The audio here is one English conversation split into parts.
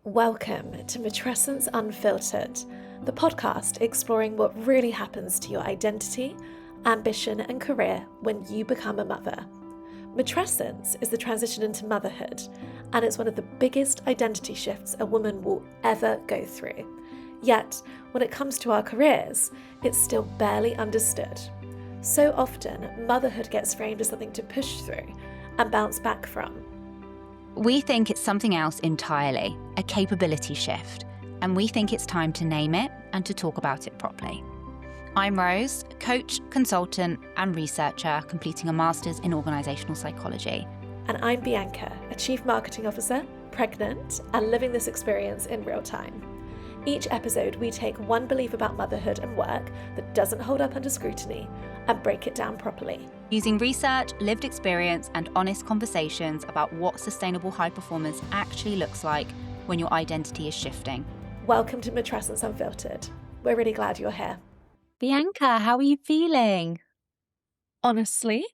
Welcome to Matrescence Unfiltered, the podcast exploring what really happens to your identity, ambition, and career when you become a mother. Matrescence is the transition into motherhood, and it's one of the biggest identity shifts a woman will ever go through. Yet, when it comes to our careers, it's still barely understood. So often, motherhood gets framed as something to push through and bounce back from. We think it's something else entirely, a capability shift, and we think it's time to name it and to talk about it properly. I'm Rose, coach, consultant, and researcher completing a master's in organisational psychology. And I'm Bianca, a chief marketing officer, pregnant, and living this experience in real time. Each episode, we take one belief about motherhood and work that doesn't hold up under scrutiny and break it down properly. Using research, lived experience, and honest conversations about what sustainable high performance actually looks like when your identity is shifting. Welcome to Matrescence Unfiltered. We're really glad you're here. Bianca, how are you feeling? Honestly,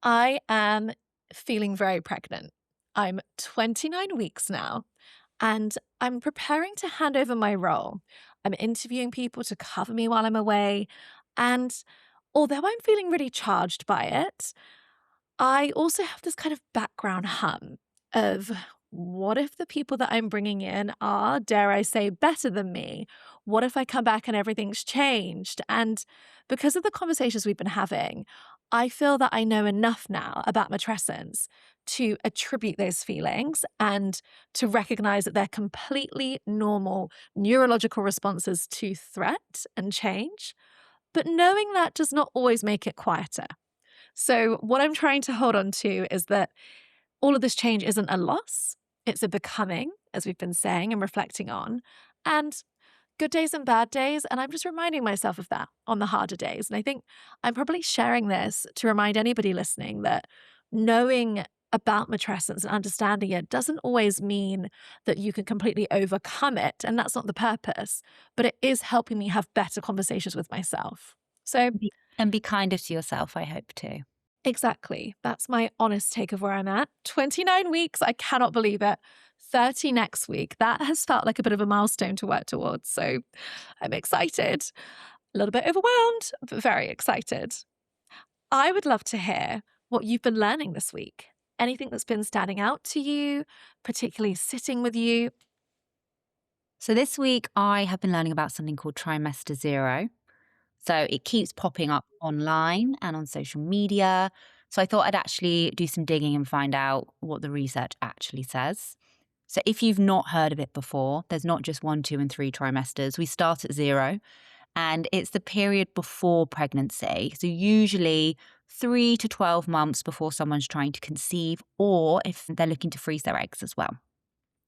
I am feeling very pregnant. I'm 29 weeks now, and I'm preparing to hand over my role. I'm interviewing people to cover me while I'm away, and although I'm feeling really charged by it, I also have this kind of background hum of what if the people that I'm bringing in are, dare I say, better than me? What if I come back and everything's changed? And because of the conversations we've been having, I feel that I know enough now about matrescence to attribute those feelings and to recognize that they're completely normal neurological responses to threat and change. But knowing that does not always make it quieter. So what I'm trying to hold on to is that all of this change isn't a loss. It's a becoming, as we've been saying and reflecting on, and good days and bad days. And I'm just reminding myself of that on the harder days. And I think I'm probably sharing this to remind anybody listening that knowing about matrescence and understanding it doesn't always mean that you can completely overcome it. And that's not the purpose, but it is helping me have better conversations with myself. So, And be kinder to yourself, I hope too. exactly. That's my honest take of where I'm at. 29 weeks. I cannot believe it. 30 next week. That has felt like a bit of a milestone to work towards. So I'm excited, a little bit overwhelmed, but very excited. I would love to hear what you've been learning this week. Anything that's been standing out to you, particularly sitting with you. So this week I have been learning about something called Trimester 0. So it keeps popping up online and on social media. So I thought I'd actually do some digging and find out what the research actually says. So if you've not heard of it before, there's not just 1, 2, and 3 trimesters. We start at 0, and it's the period before pregnancy. So usually 3 to 12 months before someone's trying to conceive, or if they're looking to freeze their eggs as well.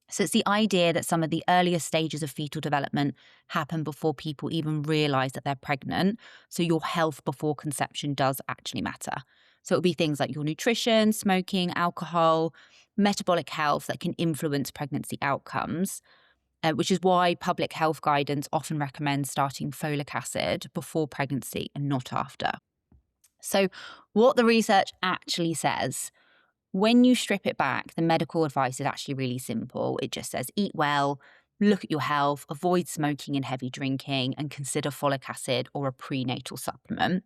So it's the idea that some of the earliest stages of fetal development happen before people even realise that they're pregnant. So your health before conception does actually matter. So it'll be things like your nutrition, smoking, alcohol, metabolic health that can influence pregnancy outcomes, which is why public health guidance often recommends starting folic acid before pregnancy and not after. So what the research actually says, when you strip it back, the medical advice is actually really simple. It just says eat well, look at your health, avoid smoking and heavy drinking, and consider folic acid or a prenatal supplement.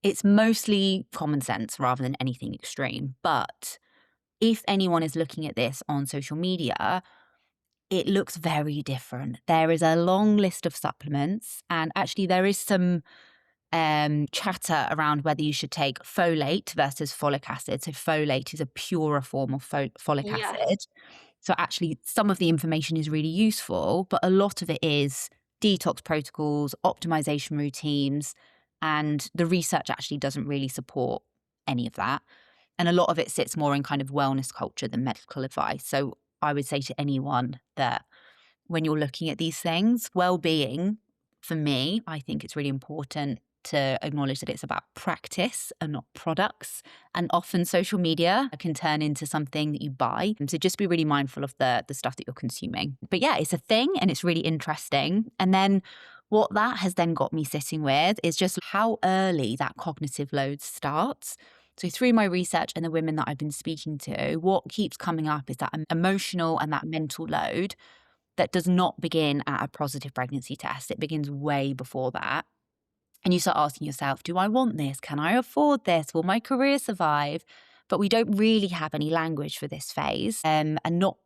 It's mostly common sense rather than anything extreme. But if anyone is looking at this on social media, it looks very different. There is a long list of supplements, and actually there is some chatter around whether you should take folate versus folic acid. So folate is a purer form of folic acid. So actually some of the information is really useful, but a lot of it is detox protocols, optimization routines, and the research actually doesn't really support any of that. And a lot of it sits more in kind of wellness culture than medical advice. So I would say to anyone that when you're looking at these things, well-being, for me, I think it's really important to acknowledge that it's about practice and not products. And often social media can turn into something that you buy. So just be really mindful of the stuff that you're consuming. But yeah, it's a thing and it's really interesting. And then what that has then got me sitting with is just how early that cognitive load starts. So through my research and the women that I've been speaking to, what keeps coming up is that emotional and that mental load that does not begin at a positive pregnancy test. It begins way before that. And you start asking yourself, do I want this? Can I afford this? Will my career survive? But we don't really have any language for this phase, and not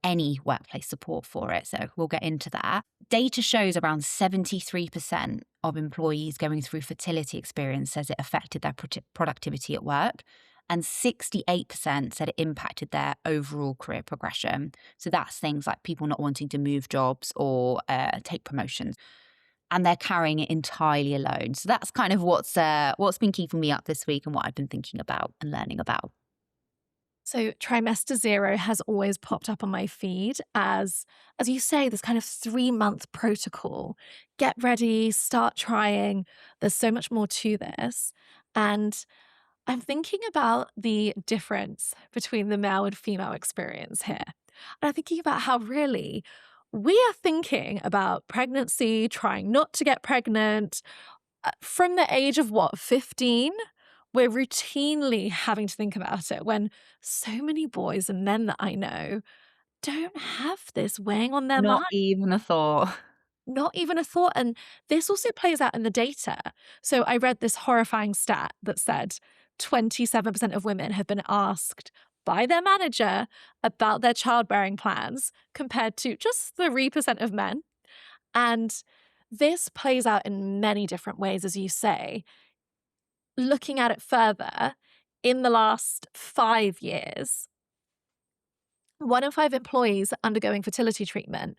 any workplace support for it. So we'll get into that. Data shows around 73% of employees going through fertility experience says it affected their productivity at work. And 68% said it impacted their overall career progression. So that's things like people not wanting to move jobs or take promotions. And they're carrying it entirely alone. So that's kind of what's been keeping me up this week and what I've been thinking about and learning about. So trimester 0 has always popped up on my feed as you say, this kind of 3-month protocol. Get ready, start trying. There's so much more to this. And I'm thinking about the difference between the male and female experience here. And I'm thinking about how really we are thinking about pregnancy, trying not to get pregnant from the age of 15? We're routinely having to think about it when so many boys and men that I know don't have this weighing on their Not mind. even a thought. Not even a thought. And this also plays out in the data. So I read this horrifying stat that said 27% of women have been asked by their manager about their childbearing plans compared to just 3% of men. And this plays out in many different ways, as you say. Looking at it further, in the last 5 years, 1 in 5 employees undergoing fertility treatment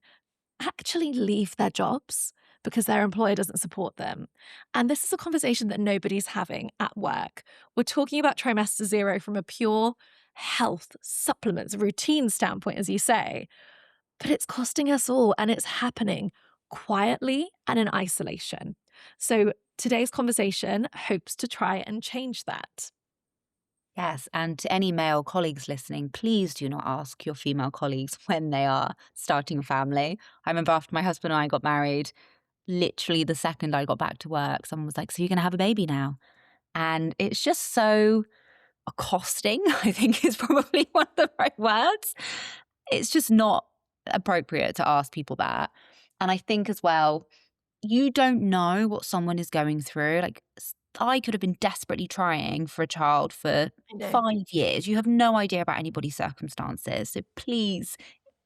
actually leave their jobs because their employer doesn't support them. And this is a conversation that nobody's having at work. We're talking about trimester 0 from a pure health, supplements, routine standpoint, as you say, but it's costing us all, and it's happening quietly and in isolation. So today's conversation hopes to try and change that. Yes, and to any male colleagues listening, please do not ask your female colleagues when they are starting a family. I remember after my husband and I got married, literally the second I got back to work, someone was like, "So you're going to have a baby now?" And it's just so accosting, I think is probably one of the right words. It's just not appropriate to ask people that. And I think as well, you don't know what someone is going through. Like, I could have been desperately trying for a child for I know. 5 years. You have no idea about anybody's circumstances. So please,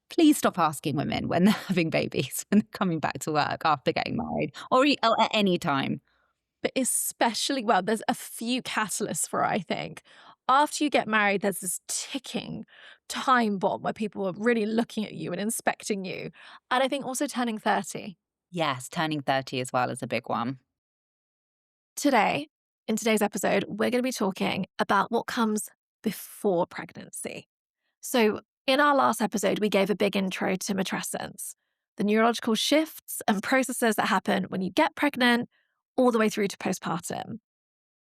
please stop asking women when they're having babies, when they're coming back to work after getting married, or at any time. But especially, well, there's a few catalysts for it, I think. After you get married, there's this ticking time bomb where people are really looking at you and inspecting you. And I think also turning 30. Yes, turning 30 as well is a big one. Today, in today's episode, we're going to be talking about what comes before pregnancy. So, in our last episode, we gave a big intro to matrescence, the neurological shifts and processes that happen when you get pregnant, all the way through to postpartum.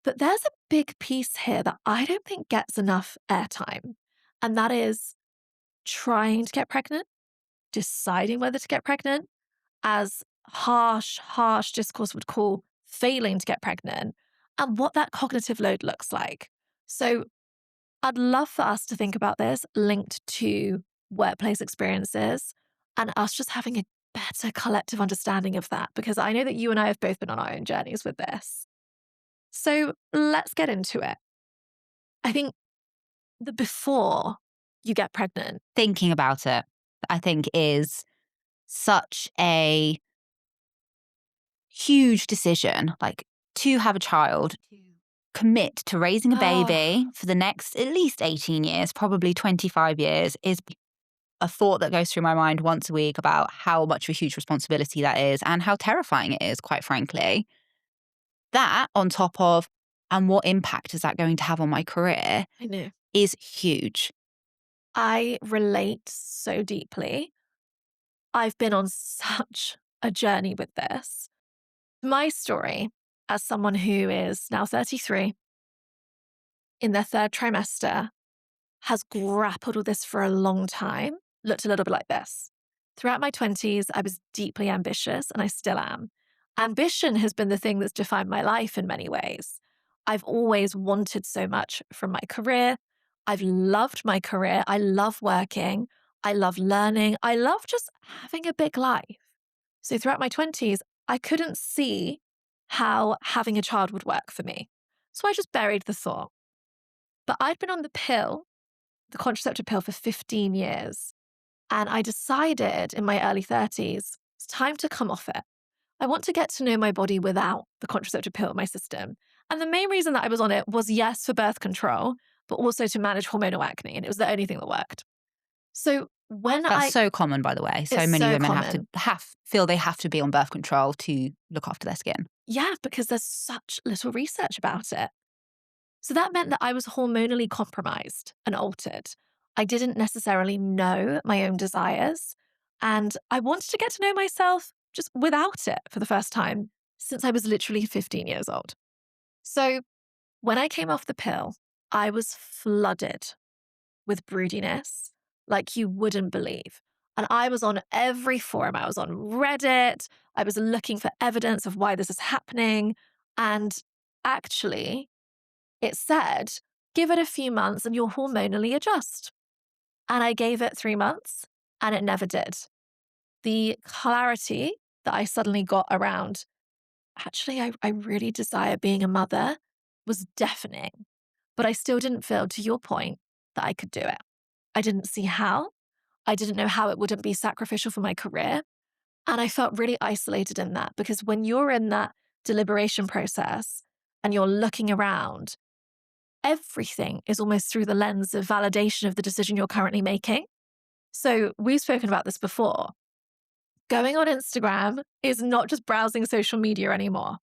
But there's a big piece here that I don't think gets enough airtime, and that is trying to get pregnant, deciding whether to get pregnant, as harsh discourse would call failing to get pregnant, and what that cognitive load looks like. So I'd love for us to think about this linked to workplace experiences and us just having a better collective understanding of that, because I know that you and I have both been on our own journeys with this. So let's get into it. I think the before you get pregnant, Thinking about it, I think, is such a huge decision. Like, to have a child, commit to raising a baby for the next at least 18 years, probably 25 years, is a thought that goes through my mind once a week about how much of a huge responsibility that is and how terrifying it is, quite frankly. That on top of, and what impact is that going to have on my career, I know. is huge. I relate so deeply. I've been on such a journey with this. My story, as someone who is now 33, in their 3rd trimester, has grappled with this for a long time, looked a little bit like this. Throughout my 20s, I was deeply ambitious, and I still am. Ambition has been the thing that's defined my life in many ways. I've always wanted so much from my career. I've loved my career. I love working. I love learning. I love just having a big life. So throughout my 20s, I couldn't see how having a child would work for me. So I just buried the thought. But I'd been on the pill, the contraceptive pill, for 15 years. And I decided in my early 30s, it's time to come off it. I want to get to know my body without the contraceptive pill in my system. And the main reason that I was on it was, yes, for birth control, but also to manage hormonal acne. And it was the only thing that worked. So That's so common, by the way. So It's many so women common. feel they have to be on birth control to look after their skin. Yeah, because there's such little research about it. So that meant that I was hormonally compromised and altered. I didn't necessarily know my own desires. And I wanted to get to know myself just without it for the first time since I was literally 15 years old. So when I came off the pill, I was flooded with broodiness like you wouldn't believe. And I was on every forum. I was on Reddit. I was looking for evidence of why this is happening. And actually, it said, give it a few months and you'll hormonally adjust. And I gave it 3 months and it never did. The clarity that I suddenly got around, actually, I really desire being a mother was deafening. But I still didn't feel, to your point, that I could do it. I didn't see how. I didn't know how it wouldn't be sacrificial for my career. And I felt really isolated in that because when you're in that deliberation process and you're looking around, everything is almost through the lens of validation of the decision you're currently making. So we've spoken about this before. Going on Instagram is not just browsing social media anymore.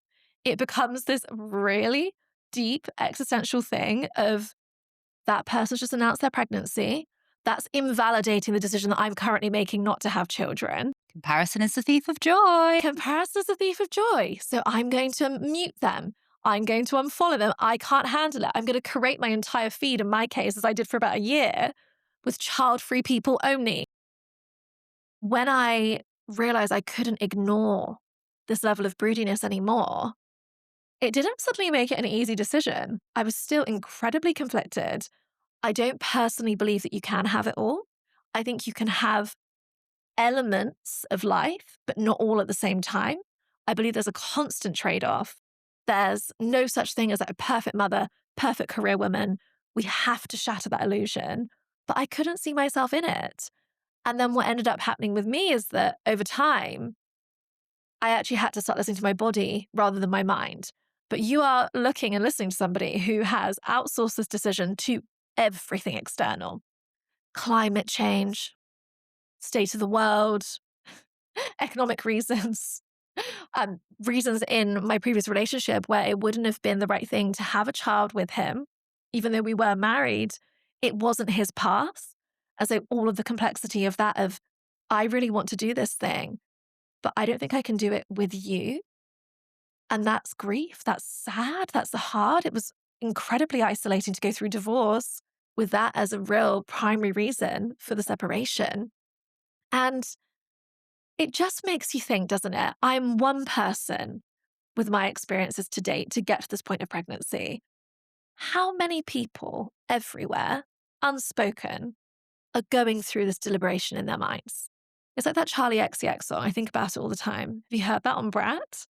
It becomes this really deep existential thing of that person's just announced their pregnancy. That's invalidating the decision that I'm currently making not to have children. Comparison is the thief of joy. Comparison is the thief of joy. So I'm going to mute them. I'm going to unfollow them. I can't handle it. I'm going to create my entire feed, in my case, as I did for about a year, with child-free people only. When I realized I couldn't ignore this level of broodiness anymore, it didn't suddenly make it an easy decision. I was still incredibly conflicted. I don't personally believe that you can have it all. I think you can have elements of life, but not all at the same time. I believe there's a constant trade-off. There's no such thing as like a perfect mother, perfect career woman. We have to shatter that illusion. But I couldn't see myself in it. And then what ended up happening with me is that over time, I actually had to start listening to my body rather than my mind. But you are looking and listening to somebody who has outsourced this decision to everything external. Climate change, state of the world, economic reasons, reasons in my previous relationship where it wouldn't have been the right thing to have a child with him, even though we were married. It wasn't his path. And so all of the complexity of that of, I really want to do this thing, but I don't think I can do it with you. And that's grief. That's sad. That's hard. It was incredibly isolating to go through divorce with that as a real primary reason for the separation. And it just makes you think, doesn't it? I'm one person with my experiences to date to get to this point of pregnancy. How many people everywhere, unspoken, are going through this deliberation in their minds? It's like that Charlie XCX song. I think about it all the time. Have you heard that on Brat?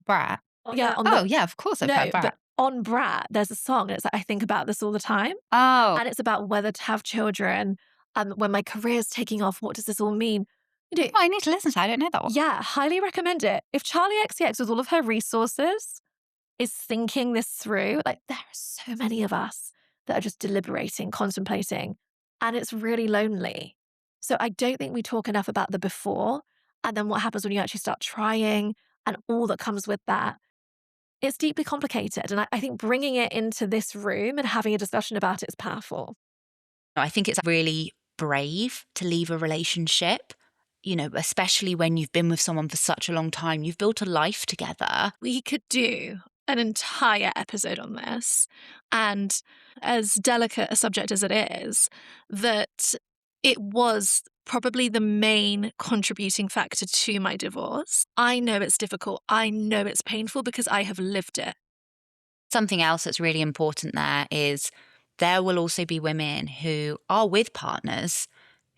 Brat. Yeah. Oh, yeah, of course I've heard Brat. But on Brat, there's a song and it's like, I think about this all the time. Oh, And it's about whether to have children. And when my career's taking off, what does this all mean? You know, I need to listen to that. I don't know that one. yeah, highly recommend it. If Charlie XCX, with all of her resources, is thinking this through, like there are so many of us that are just deliberating, contemplating, and it's really lonely. So I don't think we talk enough about the before and then what happens when you actually start trying and all that comes with that. It's deeply complicated. And I think bringing it into this room and having a discussion about it is powerful. I think it's really brave to leave a relationship, you know, especially when you've been with someone for such a long time. You've built a life together. We could do an entire episode on this. And as delicate a subject as it is, that it was probably the main contributing factor to my divorce. I know it's difficult. I know it's painful because I have lived it. Something else that's really important there is there will also be women who are with partners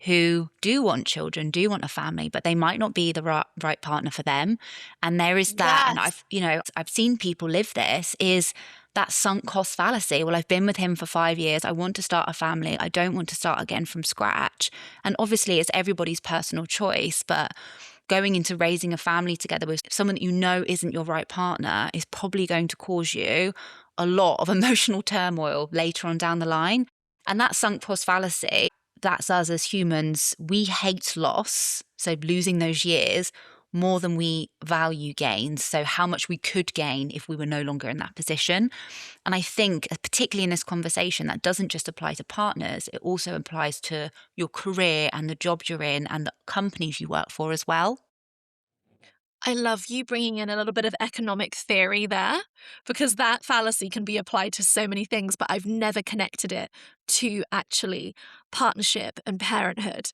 who do want children, do want a family, but they might not be the right partner for them. And there is that, and Yes. I've seen people live this, is that sunk cost fallacy. Well, I've been with him for 5 years. I want to start a family. I don't want to start again from scratch. And obviously it's everybody's personal choice, but going into raising a family together with someone that you know isn't your right partner is probably going to cause you a lot of emotional turmoil later on down the line. And that sunk cost fallacy, that's us as humans. We hate loss, so losing those years, more than we value gains. So how much we could gain if we were no longer in that position. And I think, particularly in this conversation, that doesn't just apply to partners, it also applies to your career and the jobs you're in and the companies you work for as well. I love you bringing in a little bit of economic theory there, because that fallacy can be applied to so many things, but I've never connected it to actually partnership and parenthood.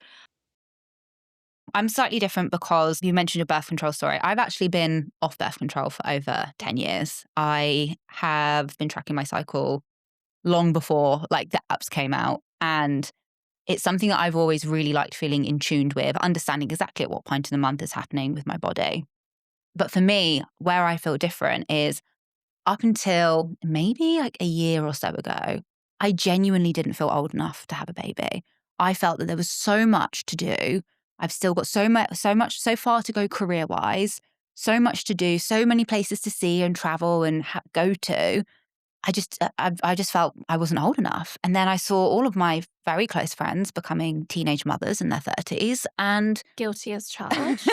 I'm slightly different because you mentioned your birth control story. I've actually been off birth control for over 10 years. I have been tracking my cycle long before like the apps came out. And it's something that I've always really liked feeling in tuned with, understanding exactly at what point in the month is happening with my body. But for me, where I feel different is up until maybe like a year or so ago, I genuinely didn't feel old enough to have a baby. I felt that there was so much to do. I've still got so far to go career wise, so much to do, so many places to see and travel and go to. I just felt I wasn't old enough. And then I saw all of my very close friends becoming teenage mothers in their 30s and Guilty as charged.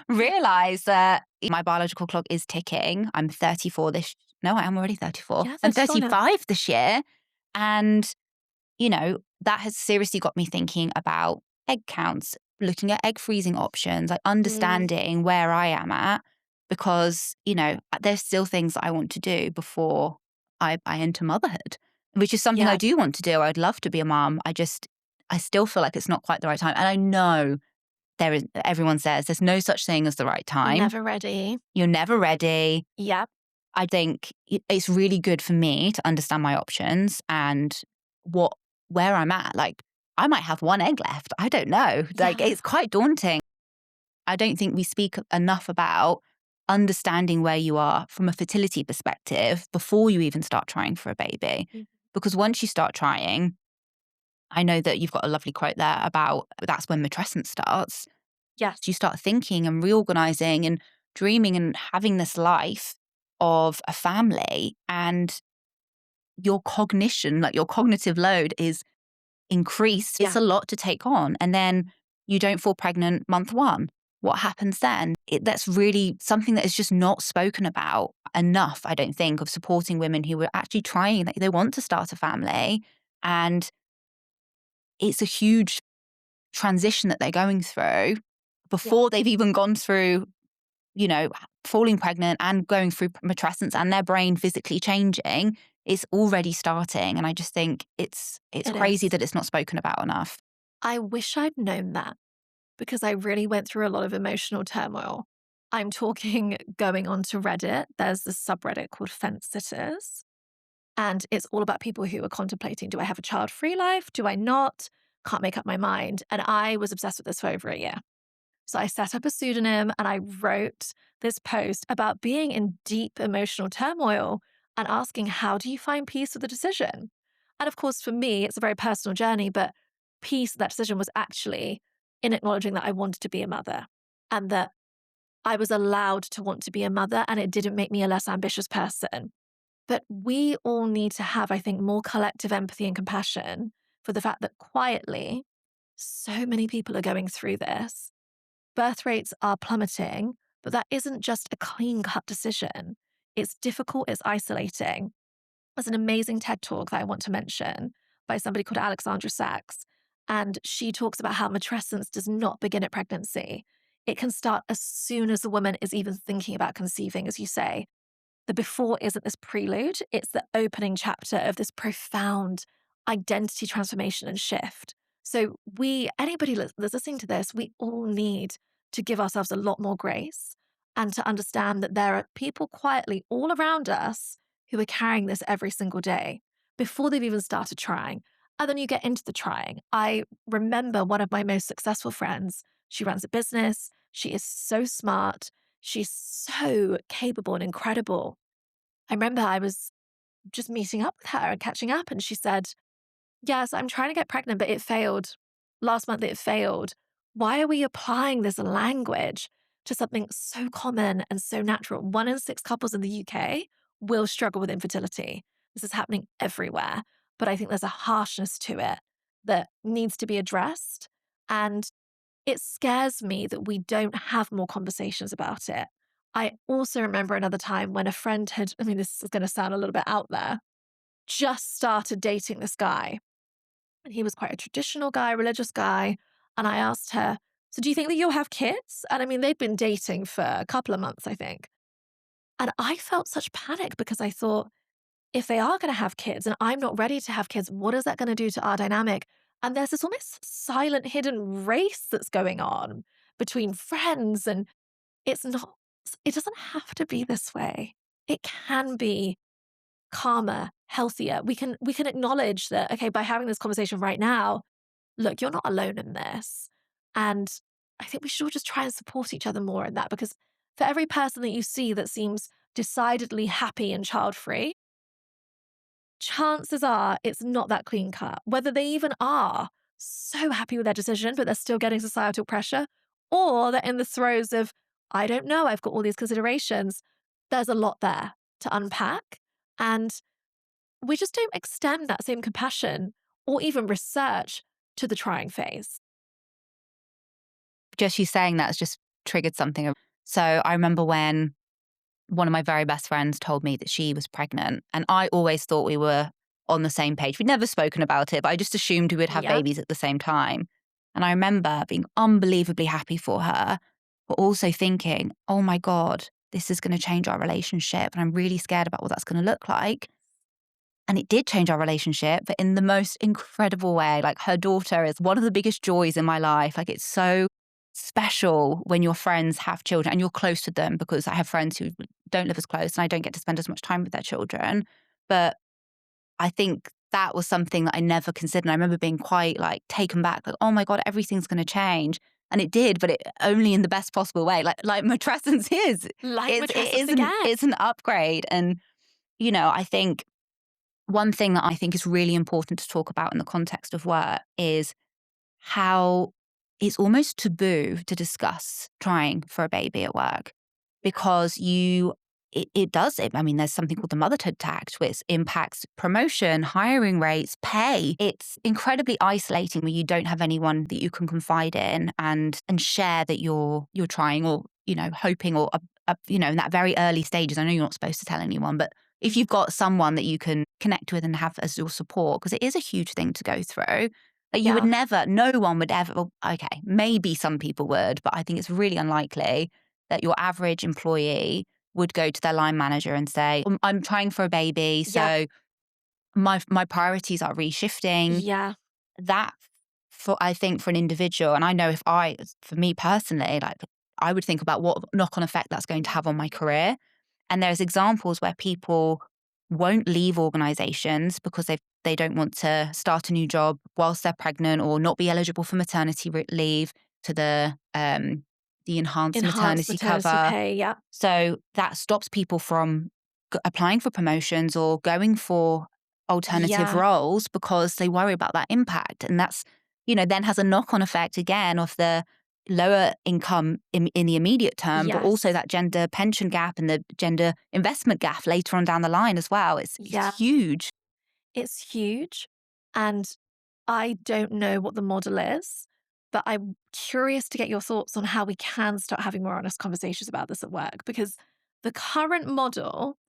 realized that my biological clock is ticking. I'm 34 this. No, I am already 34. Yeah, I'm 34 now. 35 this year. And, that has seriously got me thinking about egg counts, looking at egg freezing options, like Mm, understanding where I am at, because, there's still things that I want to do before I enter motherhood, which is something I yeah, do want to do. I'd love to be a mom. I still feel like it's not quite the right time. And I know everyone says there's no such thing as the right you're time. never ready. You're never ready. Yep. I think it's really good for me to understand my options and where I'm at. Like, I might have one egg left. I don't know. Like, Yeah. it's quite daunting. I don't think we speak enough about understanding where you are from a fertility perspective before you even start trying for a baby. Mm, Because once you start trying, I know that you've got a lovely quote there about that's when matrescence starts. yes. You start thinking and reorganizing and dreaming and having this life of a family, and your cognition, like your cognitive load is increased. It's Yeah. a lot to take on. And then you don't fall pregnant month one. What happens then? That's really something that is just not spoken about enough, I don't think, of supporting women who are actually trying, that they want to start a family. And it's a huge transition that they're going through Yeah. before they've even gone through, you know, falling pregnant and going through matrescence and their brain physically changing. It's already starting. And I just think it's It crazy is. that it's not spoken about enough. I wish I'd known that, because I really went through a lot of emotional turmoil. I'm talking going onto Reddit. There's this subreddit called Fence Sitters, and it's all about people who are contemplating, do I have a child-free life? Do I not? Can't make up my mind. And I was obsessed with this for over a year. So I set up a pseudonym and I wrote this post about being in deep emotional turmoil and asking, how do you find peace with the decision? And of course, for me, it's a very personal journey, but peace with that decision was actually in acknowledging that I wanted to be a mother and that I was allowed to want to be a mother, and it didn't make me a less ambitious person. But we all need to have, I think, more collective empathy and compassion for the fact that quietly, so many people are going through this. Birth rates are plummeting, but that isn't just a clean cut decision. It's difficult, it's isolating. There's an amazing TED talk that I want to mention by somebody called Alexandra Sachs. And she talks about how matrescence does not begin at pregnancy. It can start as soon as the woman is even thinking about conceiving, as you say. The before isn't this prelude, it's the opening chapter of this profound identity transformation and shift. So, anybody that's listening to this, we all need to give ourselves a lot more grace and to understand that there are people quietly all around us who are carrying this every single day before they've even started trying. And then you get into the trying. I remember one of my most successful friends. She runs a business. She is so smart. She's so capable and incredible. I remember I was just meeting up with her and catching up, and she said, "Yes, I'm trying to get pregnant, but it failed. Last month it failed. Why are we applying this language to something so common and so natural? 1 in 6 couples in the UK will struggle with infertility. This is happening everywhere, but I think there's a harshness to it that needs to be addressed. And it scares me that we don't have more conversations about it. I also remember another time when a friend had, I mean, this is going to sound a little bit out there, just started dating this guy. And he was quite a traditional guy, religious guy. And I asked her, "So do you think that you'll have kids?" And I mean, they'd been dating for a couple of months, I think. And I felt such panic because I thought, if they are going to have kids and I'm not ready to have kids, what is that going to do to our dynamic? And there's this almost silent, hidden race that's going on between friends. And it's not, it doesn't have to be this way. It can be calmer, healthier. We can acknowledge that, okay, by having this conversation right now, look, you're not alone in this. And I think we should all just try and support each other more in that, because for every person that you see that seems decidedly happy and child free, chances are it's not that clean cut. Whether they even are so happy with their decision, but they're still getting societal pressure, or they're in the throes of, I don't know, I've got all these considerations. There's a lot there to unpack. And we just don't extend that same compassion or even research to the trying phase. Just you saying that has just triggered something. So I remember when one of my very best friends told me that she was pregnant, and I always thought we were on the same page. We'd never spoken about it, but I just assumed we would have Yeah. babies at the same time. And I remember being unbelievably happy for her, but also thinking, oh my God, this is going to change our relationship. And I'm really scared about what that's going to look like. And it did change our relationship, but in the most incredible way. Like, her daughter is one of the biggest joys in my life. Like, it's so special when your friends have children and you're close to them, because I have friends who don't live as close and I don't get to spend as much time with their children. But I think that was something that I never considered. And I remember being quite like taken back, like, oh my God, everything's going to change. And it did, but it only in the best possible way. Like Matrescence is. Like Matrescence An, again. it's an upgrade. And, I think one thing that I think is really important to talk about in the context of work is how it's almost taboo to discuss trying for a baby at work, because I mean, there's something called the motherhood tax, which impacts promotion, hiring rates, pay. It's incredibly isolating when you don't have anyone that you can confide in and share that you're trying, or, hoping, or, in that very early stages. I know you're not supposed to tell anyone, but if you've got someone that you can connect with and have as your support, because it is a huge thing to go through. Like, you would Yeah. never, no one would ever, well, okay, maybe some people would, but I think it's really unlikely that your average employee would go to their line manager and say, I'm trying for a baby, Yeah. so my priorities are reshifting. Yeah. That, I think for an individual, and I know for me personally, like, I would think about what knock-on effect that's going to have on my career. And there's examples where people won't leave organizations because they don't want to start a new job whilst they're pregnant, or not be eligible for maternity leave, to the enhanced Enhanced maternity maternity cover. pay. Yeah. So that stops people from applying for promotions or going for alternative Yeah. roles, because they worry about that impact. And that's, then has a knock-on effect again of the lower income in the immediate term, but also Yes. that gender pension gap and the gender investment gap later on down the line as well. It's Yeah. huge. It's huge. And I don't know what the model is, but I'm curious to get your thoughts on how we can start having more honest conversations about this at work, because the current model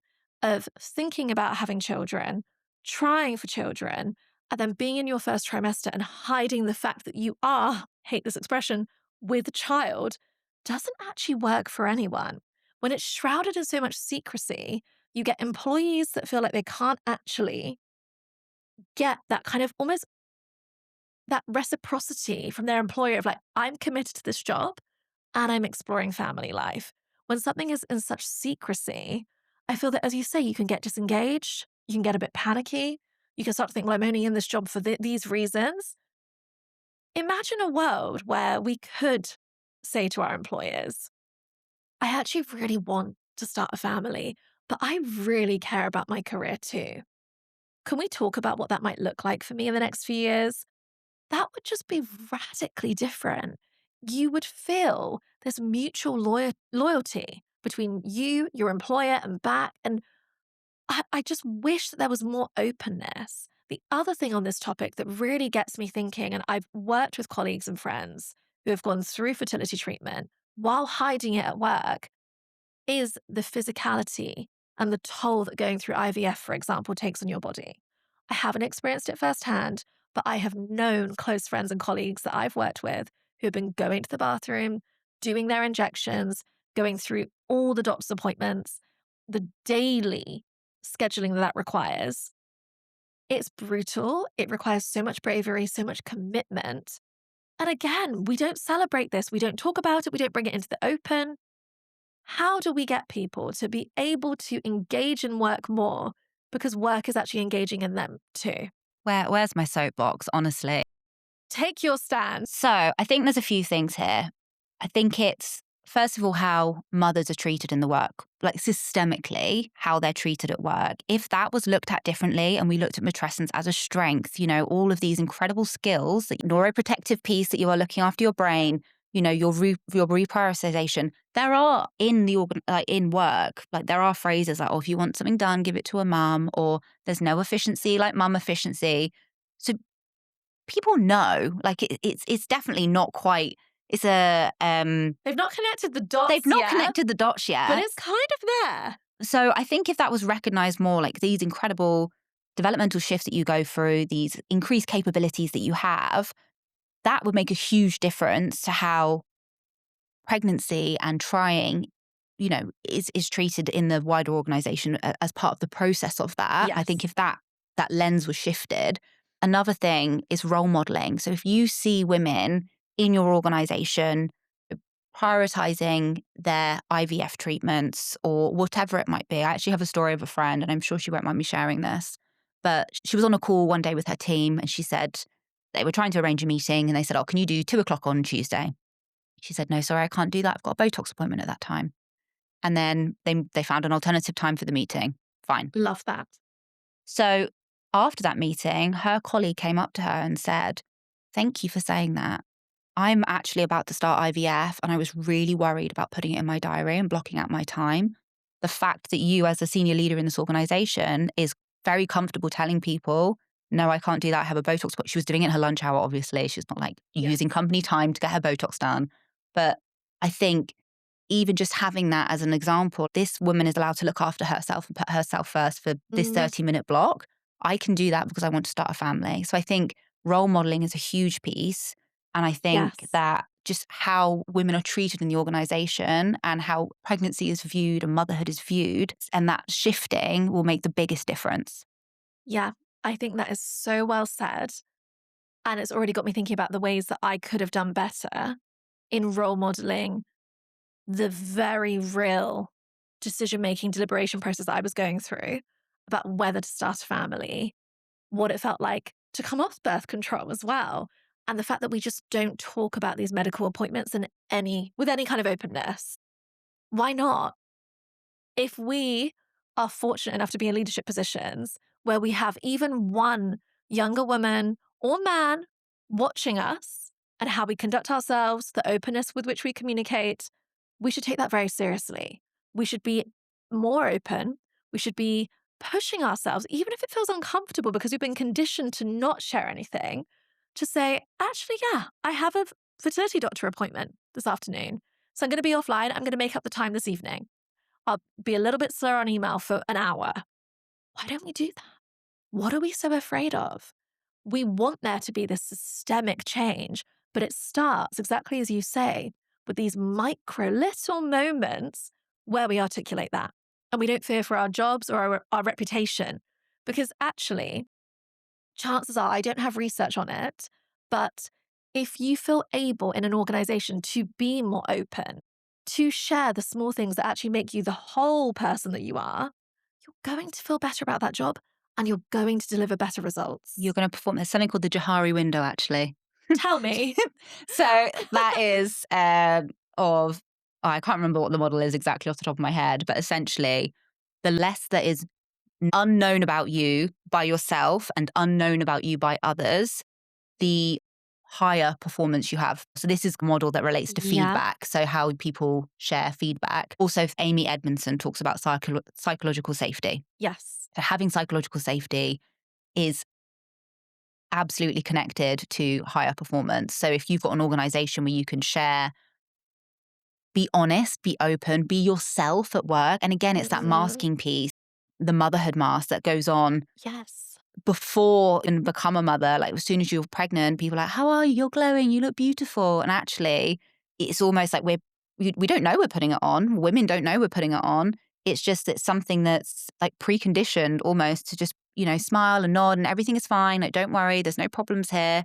of thinking about having children, trying for children, and then being in your first trimester and hiding the fact that you are, hate this expression, with a child, doesn't actually work for anyone. When it's shrouded in so much secrecy, you get employees that feel like they can't actually get that kind of almost that reciprocity from their employer of like, I'm committed to this job and I'm exploring family life. When something is in such secrecy, I feel that, as you say, you can get disengaged, you can get a bit panicky, you can start to think, well, I'm only in this job for these reasons. Imagine a world where we could say to our employers, I actually really want to start a family, but I really care about my career too. Can we talk about what that might look like for me in the next few years? That would just be radically different. You would feel this mutual loyalty between you, your employer, and back. And I just wish that there was more openness. The other thing on this topic that really gets me thinking, and I've worked with colleagues and friends who have gone through fertility treatment while hiding it at work, is the physicality and the toll that going through IVF, for example, takes on your body. I haven't experienced it firsthand, but I have known close friends and colleagues that I've worked with who have been going to the bathroom, doing their injections, going through all the doctor's appointments, the daily scheduling that requires. It's brutal. It requires so much bravery, so much commitment. And again, we don't celebrate this. We don't talk about it. We don't bring it into the open. How do we get people to be able to engage in work more because work is actually engaging in them too? Where's my soapbox, honestly? Take your stand. So I think there's a few things here. I think it's, first of all, how mothers are treated in the work, like systemically, how they're treated at work. If that was looked at differently and we looked at matrescence as a strength, all of these incredible skills, the neuroprotective piece that you are looking after your brain, your reprioritization, there are in the in work, like there are phrases like, oh, if you want something done, give it to a mum, or there's no efficiency like mum efficiency. So people know, like it's definitely not quite. It's a They've not connected the dots they've not yet, connected the dots yet, but it's kind of there. So I think if that was recognized more, like these incredible developmental shifts that you go through, these increased capabilities that you have, that would make a huge difference to how pregnancy and trying, is treated in the wider organization as part of the process of that. Yes. I think if that lens was shifted. Another thing is role modeling. So if you see women in your organization prioritizing their IVF treatments or whatever it might be. I actually have a story of a friend, and I'm sure she won't mind me sharing this, but she was on a call one day with her team and she said they were trying to arrange a meeting and they said, oh, can you do 2:00 on Tuesday? She said, no, sorry, I can't do that. I've got a Botox appointment at that time. And then they found an alternative time for the meeting. Fine. Love that. So after that meeting, her colleague came up to her and said, thank you for saying that. I'm actually about to start IVF and I was really worried about putting it in my diary and blocking out my time. The fact that you, as a senior leader in this organization, is very comfortable telling people, no, I can't do that. I have a Botox. But she was doing it in her lunch hour, obviously. She's not like using company time to get her Botox done. But I think even just having that as an example, this woman is allowed to look after herself and put herself first for this 30-minute block. I can do that because I want to start a family. So I think role modeling is a huge piece. And I think that just how women are treated in the organization and how pregnancy is viewed and motherhood is viewed, and that shifting will make the biggest difference. Yeah, I think that is so well said. And it's already got me thinking about the ways that I could have done better in role modeling the very real decision-making deliberation process that I was going through about whether to start a family, what it felt like to come off birth control as well. And the fact that we just don't talk about these medical appointments with any kind of openness. Why not? If we are fortunate enough to be in leadership positions where we have even one younger woman or man watching us and how we conduct ourselves, the openness with which we communicate, we should take that very seriously. We should be more open. We should be pushing ourselves, even if it feels uncomfortable because we've been conditioned to not share anything, to say, actually, yeah, I have a fertility doctor appointment this afternoon. So I'm going to be offline. I'm going to make up the time this evening. I'll be a little bit slower on email for an hour. Why don't we do that? What are we so afraid of? We want there to be this systemic change, but it starts, exactly as you say, with these micro little moments where we articulate that. And we don't fear for our jobs or our reputation. Because actually, chances are, I don't have research on it, but if you feel able in an organization to be more open, to share the small things that actually make you the whole person that you are, you're going to feel better about that job and you're going to deliver better results. You're going to perform. There's something called the Johari window, actually. Tell me. So that is I can't remember what the model is exactly off the top of my head, but essentially the less that is unknown about you by yourself and unknown about you by others, the higher performance you have. So this is a model that relates to feedback. So how people share feedback. Also, Amy Edmondson talks about psychological safety. Yes. So having psychological safety is absolutely connected to higher performance. So if you've got an organization where you can share, be honest, be open, be yourself at work. And again, it's that masking piece, the motherhood mask that goes on. Yes. Before and become a mother, like as soon as you're pregnant, people are like, how are you? You're glowing, you look beautiful. And actually, it's almost like we don't know we're putting it on. Women don't know we're putting it on. It's just it's something that's like preconditioned almost to just, smile and nod and everything is fine. Like, don't worry, there's no problems here.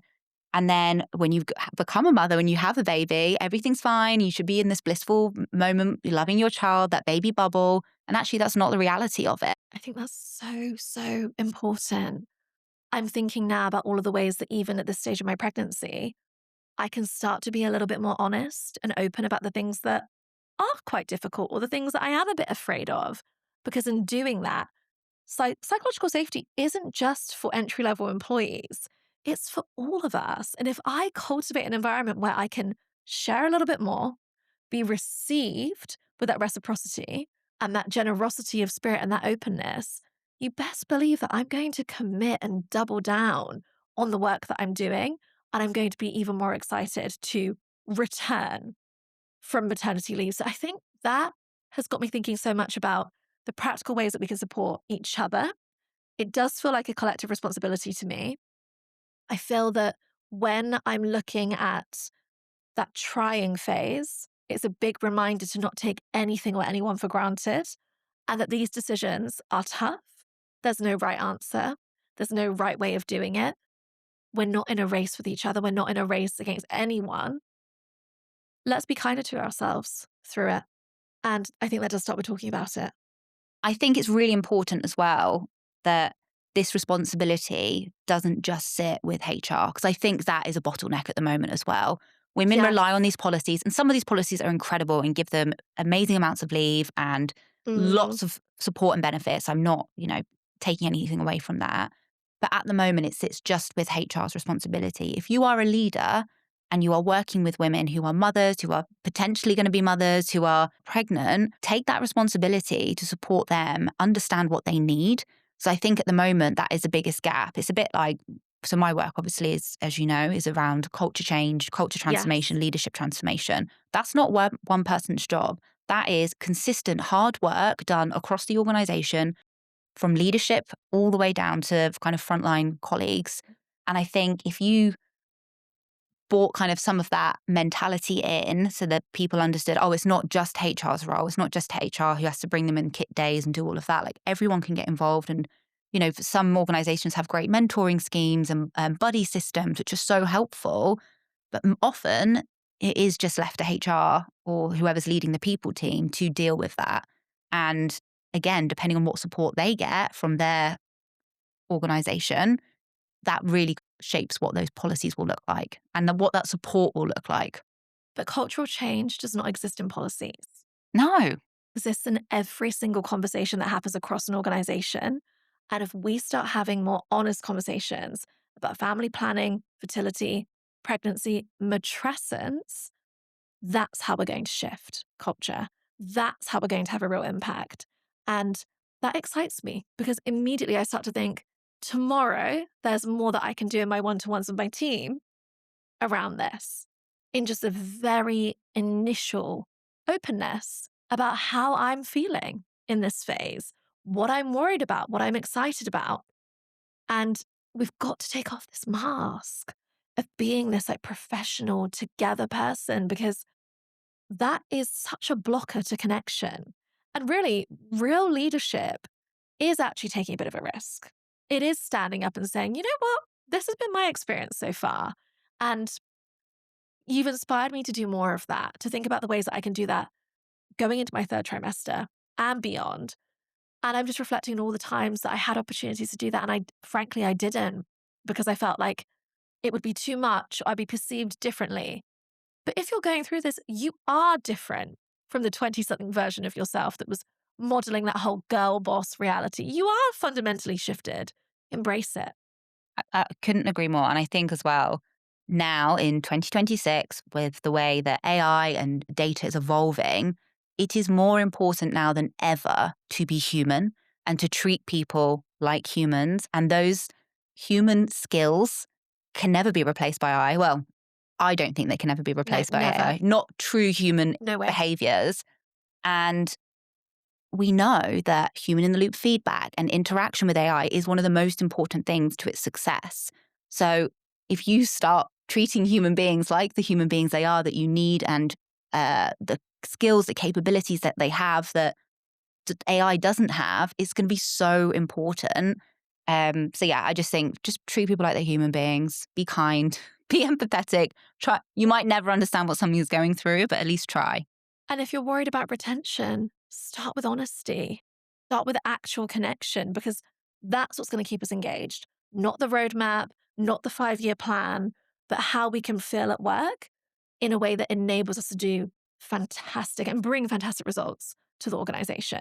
And then when you become a mother, when you have a baby, everything's fine. You should be in this blissful moment, loving your child, that baby bubble. And actually, that's not the reality of it. I think that's so, so important. I'm thinking now about all of the ways that even at this stage of my pregnancy, I can start to be a little bit more honest and open about the things that are quite difficult or the things that I am a bit afraid of. Because in doing that, psychological safety isn't just for entry-level employees. It's for all of us. And if I cultivate an environment where I can share a little bit more, be received with that reciprocity and that generosity of spirit and that openness, you best believe that I'm going to commit and double down on the work that I'm doing. And I'm going to be even more excited to return from maternity leave. So I think that has got me thinking so much about the practical ways that we can support each other. It does feel like a collective responsibility to me. I feel that when I'm looking at that trying phase, it's a big reminder to not take anything or anyone for granted and that these decisions are tough. There's no right answer. There's no right way of doing it. We're not in a race with each other. We're not in a race against anyone. Let's be kinder to ourselves through it. And I think that does start with talking about it. I think it's really important as well that this responsibility doesn't just sit with HR, because I think that is a bottleneck at the moment as well. Women rely on these policies, and some of these policies are incredible and give them amazing amounts of leave and lots of support and benefits. I'm not, taking anything away from that. But at the moment, it sits just with HR's responsibility. If you are a leader and you are working with women who are mothers, who are potentially going to be mothers, who are pregnant, take that responsibility to support them, understand what they need. So I think at the moment, that is the biggest gap. It's a bit like, so my work obviously is, as you know, is around culture change, culture transformation, leadership transformation. That's not one person's job. That is consistent hard work done across the organization, from leadership all the way down to kind of frontline colleagues. And I think if you brought kind of some of that mentality in so that people understood, oh, it's not just HR's role. It's not just HR who has to bring them in kit days and do all of that. Like, everyone can get involved. And, some organizations have great mentoring schemes and buddy systems, which are so helpful. But often it is just left to HR or whoever's leading the people team to deal with that. And again, depending on what support they get from their organization, that really shapes what those policies will look like and what that support will look like. But cultural change does not exist in policies. No. It exists in every single conversation that happens across an organization. And if we start having more honest conversations about family planning, fertility, pregnancy, matrescence, that's how we're going to shift culture. That's how we're going to have a real impact. And that excites me because immediately I start to think, tomorrow, there's more that I can do in my one-to-ones with my team around this, in just a very initial openness about how I'm feeling in this phase, what I'm worried about, what I'm excited about. And we've got to take off this mask of being this like professional together person, because that is such a blocker to connection. And really, real leadership is actually taking a bit of a risk. It is standing up and saying, you know what, this has been my experience so far. And you've inspired me to do more of that, to think about the ways that I can do that going into my third trimester and beyond. And I'm just reflecting on all the times that I had opportunities to do that. And frankly, I didn't, because I felt like it would be too much. I'd be perceived differently. But if you're going through this, you are different from the 20-something version of yourself that was modeling that whole girl boss reality. You are fundamentally shifted. Embrace it. I couldn't agree more. And I think as well, now in 2026, with the way that AI and data is evolving, it is more important now than ever to be human and to treat people like humans. And those human skills can never be replaced by AI. Well, I don't think they can ever be replaced by never. AI. Not true human No way. behaviors. And we know that human in the loop feedback and interaction with AI is one of the most important things to its success. So if you start treating human beings like the human beings they are that you need, and the skills, the capabilities that they have that AI doesn't have, it's going to be so important. So yeah, I just think just treat people like they're human beings, be kind, be empathetic. Try. You might never understand what something is going through, but at least try. And if you're worried about retention, start with honesty. Start with actual connection, because that's what's going to keep us engaged. Not the roadmap, not the 5-year plan, but how we can feel at work in a way that enables us to do fantastic and bring fantastic results to the organization.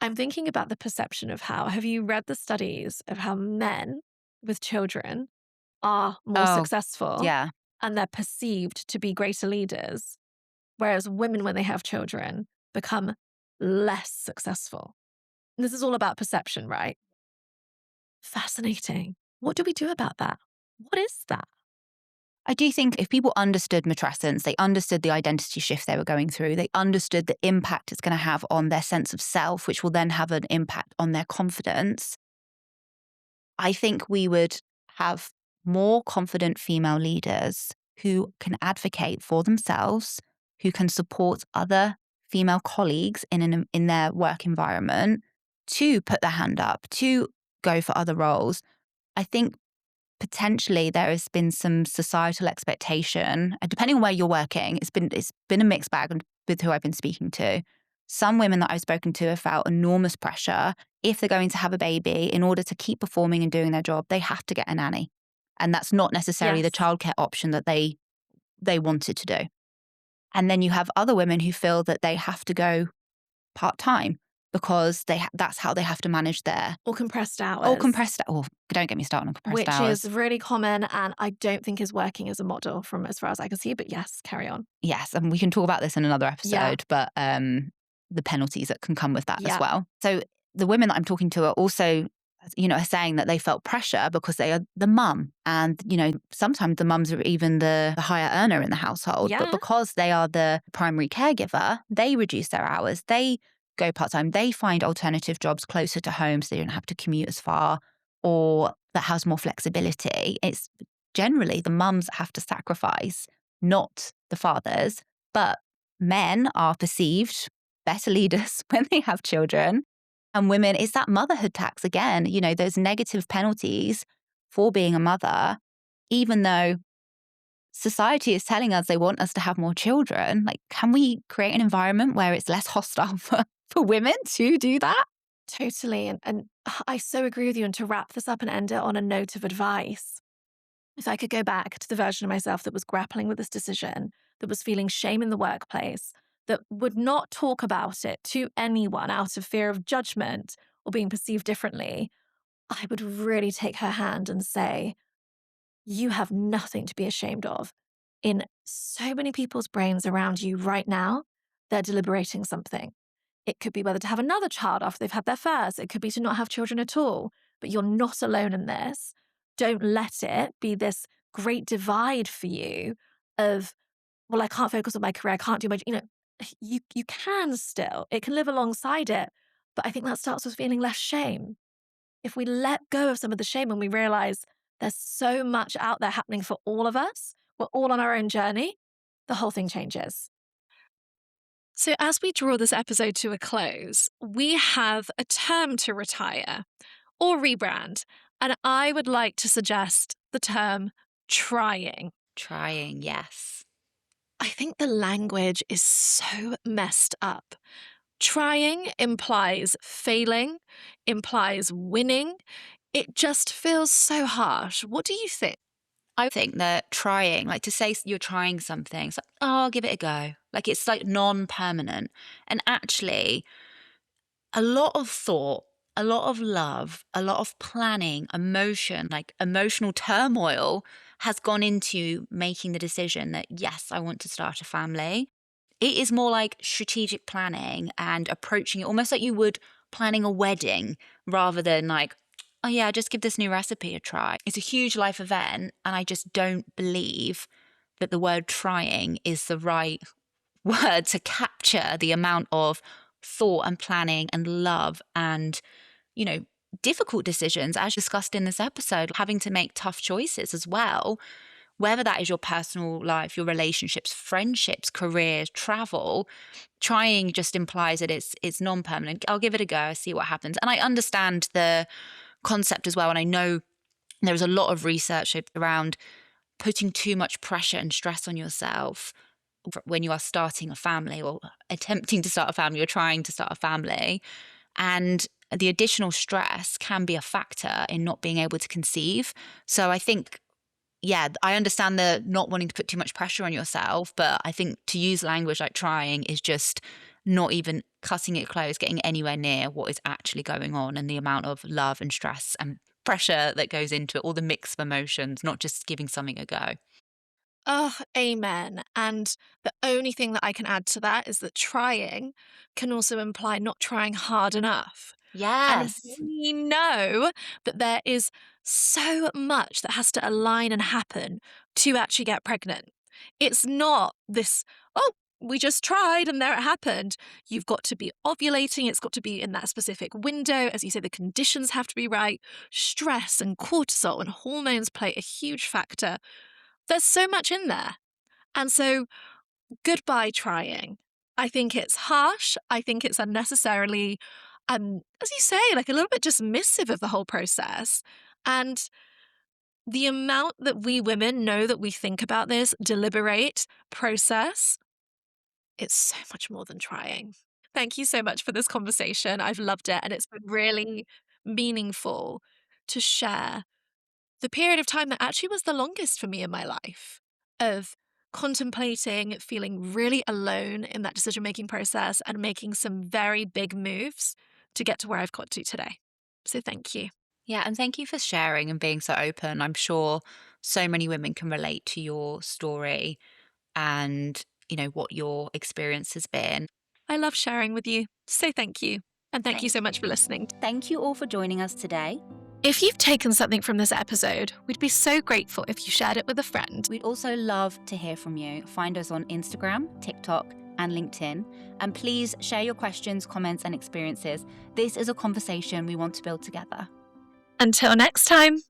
I'm thinking about the perception of have you read the studies of how men with children are more successful Yeah. and they're perceived to be greater leaders? Whereas women, when they have children, become less successful. And this is all about perception, right? Fascinating. What do we do about that? What is that? I do think if people understood matrescence, they understood the identity shift they were going through, they understood the impact it's going to have on their sense of self, which will then have an impact on their confidence. I think we would have more confident female leaders who can advocate for themselves, who can support other female colleagues in their work environment to put their hand up, to go for other roles. I think potentially there has been some societal expectation, and depending on where you're working, it's been a mixed bag with who I've been speaking to. Some women that I've spoken to have felt enormous pressure. If they're going to have a baby, in order to keep performing and doing their job, they have to get a nanny. And that's not necessarily the childcare option that they wanted to do. And then you have other women who feel that they have to go part-time because that's how they have to manage their... Or compressed hours. Don't get me started on compressed which hours. Which is really common and I don't think is working as a model from as far as I can see. But yes, carry on. Yes, and we can talk about this in another episode, but the penalties that can come with that as well. So the women that I'm talking to are also, are saying that they felt pressure because they are the mum. And, sometimes the mums are even the higher earner in the household. Yeah. But because they are the primary caregiver, they reduce their hours. They go part-time. They find alternative jobs closer to home so they don't have to commute as far, or that has more flexibility. It's generally the mums have to sacrifice, not the fathers. But men are perceived better leaders when they have children. And women, it's that motherhood tax again, those negative penalties for being a mother, even though society is telling us they want us to have more children. Like, can we create an environment where it's less hostile for women to do that? Totally. And I so agree with you. And to wrap this up and end it on a note of advice, if I could go back to the version of myself that was grappling with this decision, that was feeling shame in the workplace, that would not talk about it to anyone out of fear of judgment or being perceived differently, I would really take her hand and say, you have nothing to be ashamed of. In so many people's brains around you right now, they're deliberating something. It could be whether to have another child after they've had their first. It could be to not have children at all. But you're not alone in this. Don't let it be this great divide for you of, well, I can't focus on my career. I can't do you can still. It can live alongside it. But I think that starts with feeling less shame. If we let go of some of the shame and we realize there's so much out there happening for all of us, we're all on our own journey, the whole thing changes. So as we draw this episode to a close, we have a term to retire or rebrand. And I would like to suggest the term trying. Trying, yes. I think the language is so messed up. Trying implies failing, implies winning. It just feels so harsh. What do you think? I think that trying, like to say you're trying something, it's like, oh, I'll give it a go. Like it's like non-permanent. And actually, a lot of thought, a lot of love, a lot of planning, emotion, like emotional turmoil has gone into making the decision that, yes, I want to start a family. It is more like strategic planning and approaching it almost like you would planning a wedding rather than like, oh, yeah, just give this new recipe a try. It's a huge life event. And I just don't believe that the word trying is the right word to capture the amount of thought and planning and love and, you know, difficult decisions, as discussed in this episode, having to make tough choices as well, whether that is your personal life, your relationships, friendships, careers, travel. Trying just implies that it's non-permanent. I'll give it a go, see what happens. And I understand the concept as well. And I know there's a lot of research around putting too much pressure and stress on yourself when you are starting a family or attempting to start a family or trying to start a family. And the additional stress can be a factor in not being able to conceive. So I think, yeah, I understand the not wanting to put too much pressure on yourself, but I think to use language like trying is just not even cutting it close, getting anywhere near what is actually going on and the amount of love and stress and pressure that goes into it, all the mix of emotions, not just giving something a go. Oh, amen. And the only thing that I can add to that is that trying can also imply not trying hard enough. And Yes. we know that there is so much that has to align and happen to actually get pregnant. It's not this, oh, we just tried and there it happened. You've got to be ovulating. It's got to be in that specific window. As you say, the conditions have to be right. Stress and cortisol and hormones play a huge factor. There's so much in there. And so, goodbye trying. I think it's harsh. I think it's unnecessarily, as you say, like a little bit dismissive of the whole process. And the amount that we women know that we think about this, deliberate, process, it's so much more than trying. Thank you so much for this conversation. I've loved it. And it's been really meaningful to share the period of time that actually was the longest for me in my life of contemplating, feeling really alone in that decision making process and making some very big moves to get to where I've got to today. So thank you. Yeah, and thank you for sharing and being so open. I'm sure so many women can relate to your story and, what your experience has been. I love sharing with you. So thank you. And thank you so Thank much you. for listening. Thank you all for joining us today. If you've taken something from this episode, we'd be so grateful if you shared it with a friend. We'd also love to hear from you. Find us on Instagram, TikTok, and LinkedIn. And please share your questions, comments, and experiences. This is a conversation we want to build together. Until next time.